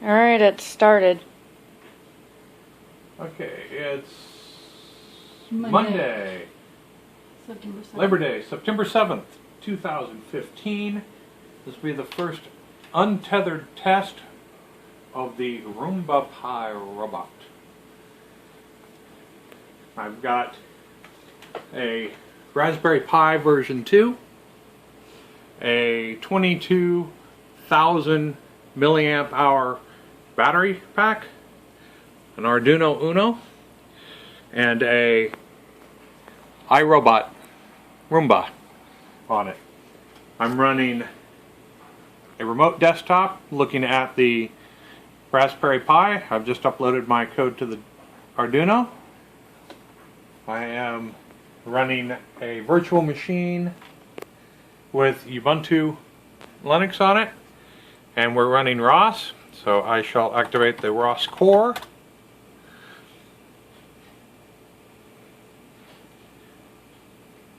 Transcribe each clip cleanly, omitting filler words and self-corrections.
Alright, it started. Okay, it's Monday. Monday, September 7th. Labor Day, September 7th, 2015. This will be the first untethered test of the Roomba Pi robot. I've got a Raspberry Pi version 2, a 22,000 milliamp hour battery pack, an Arduino Uno, and a iRobot Roomba on it. I'm running a remote desktop looking at the Raspberry Pi. I've just uploaded my code to the Arduino. I am running a virtual machine with Ubuntu Linux on it, and we're running ROS, so I shall activate the ROS core.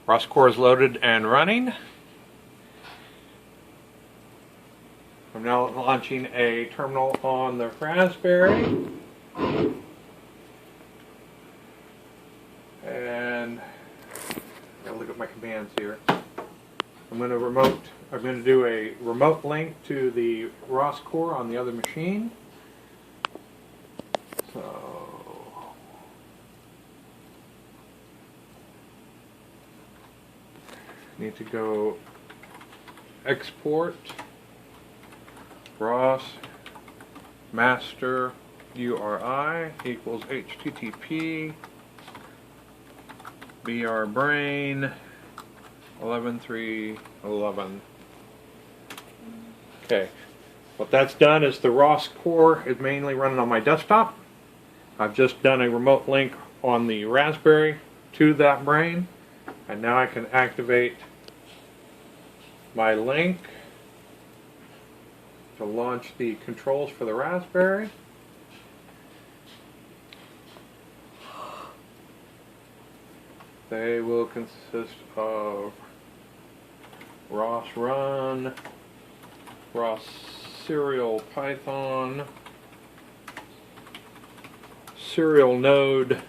ROS core is loaded and running. I'm now launching a terminal on the Raspberry. And gotta look at my commands here. I'm going to do a remote link to the ROS core on the other machine. So need to go export ROS master URI equals HTTP BR brain 11.3.11. Okay, what that's done is the ROS core is mainly running on my desktop. I've just done a remote link on the Raspberry to that brain, and now I can activate my link to launch the controls for the Raspberry. They will consist of ROS run, rosserial Python, serial node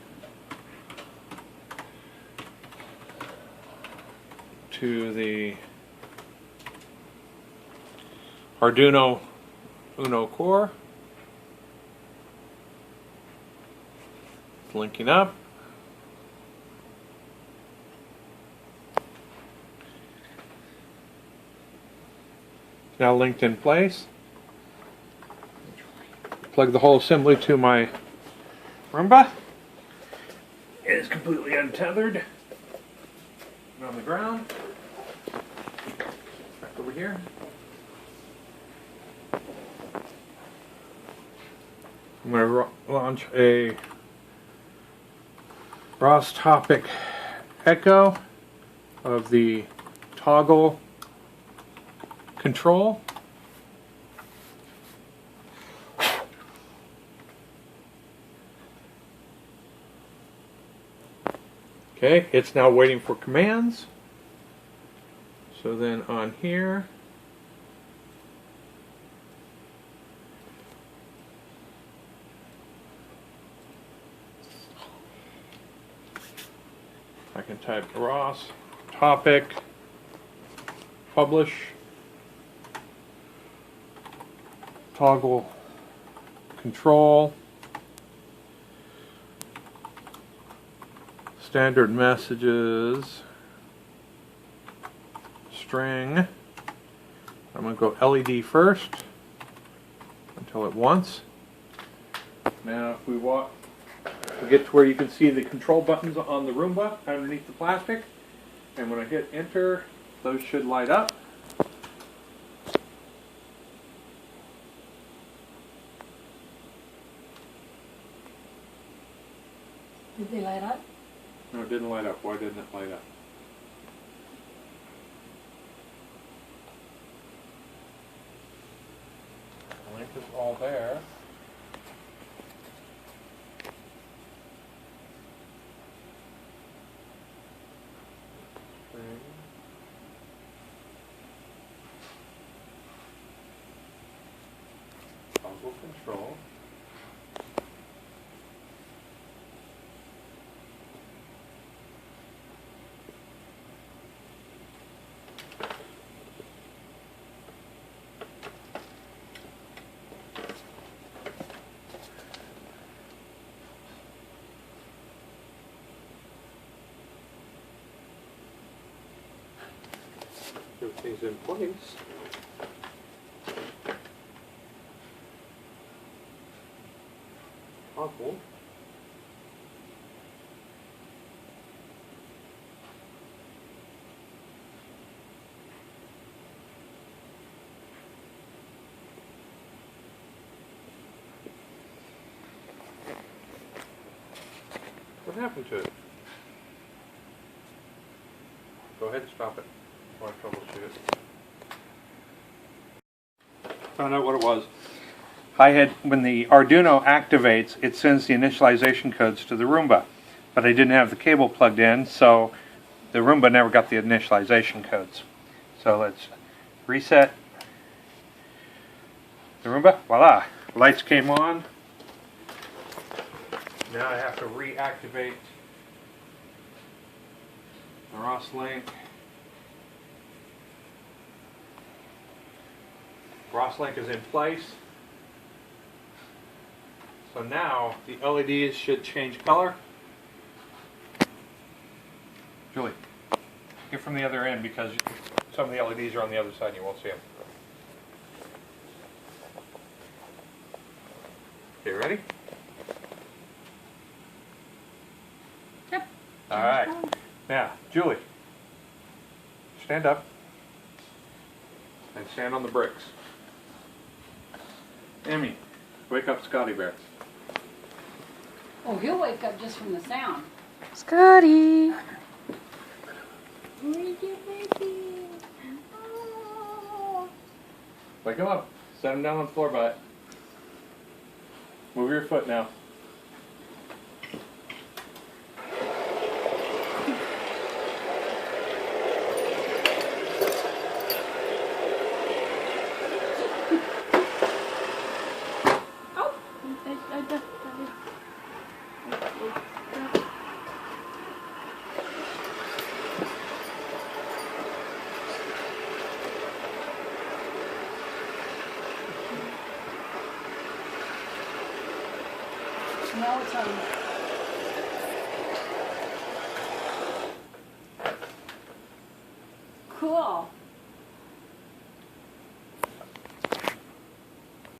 to the Arduino Uno core. It's linking up. Now linked in place. Plug the whole assembly to my Roomba. It is completely untethered and on the ground. Back over here. I'm going to launch a ROS topic echo of the toggle control. Okay, it's now waiting for commands. So then on here, I can type ROS topic publish toggle control standard messages string. I'm going to go LED first until it wants. Now if we get to where you can see the control buttons on the Roomba underneath the plastic, and when I hit enter, those should light up. Did they light up? No, it didn't light up. Why didn't it light up? The link is all there. nozzle control. Everything's in place. Toggle. What happened to it? Go ahead and stop it. I want to troubleshoot it. Found out what it was. When the Arduino activates, it sends the initialization codes to the Roomba. But I didn't have the cable plugged in, so the Roomba never got the initialization codes. So let's reset the Roomba. Voila! Lights came on. Now I have to reactivate the ROS link. ROS link is in place. So now the LEDs should change color. Julie, get from the other end because some of the LEDs are on the other side and you won't see them. Okay, ready? Yep. All right. Now, Julie, stand up and stand on the bricks. Emmy, wake up Scotty Bear. Oh, he'll wake up just from the sound. Scotty! Where's your baby? Oh. Wake him up. Set him down on the floor by it. Move your foot now. Now it's on. Cool.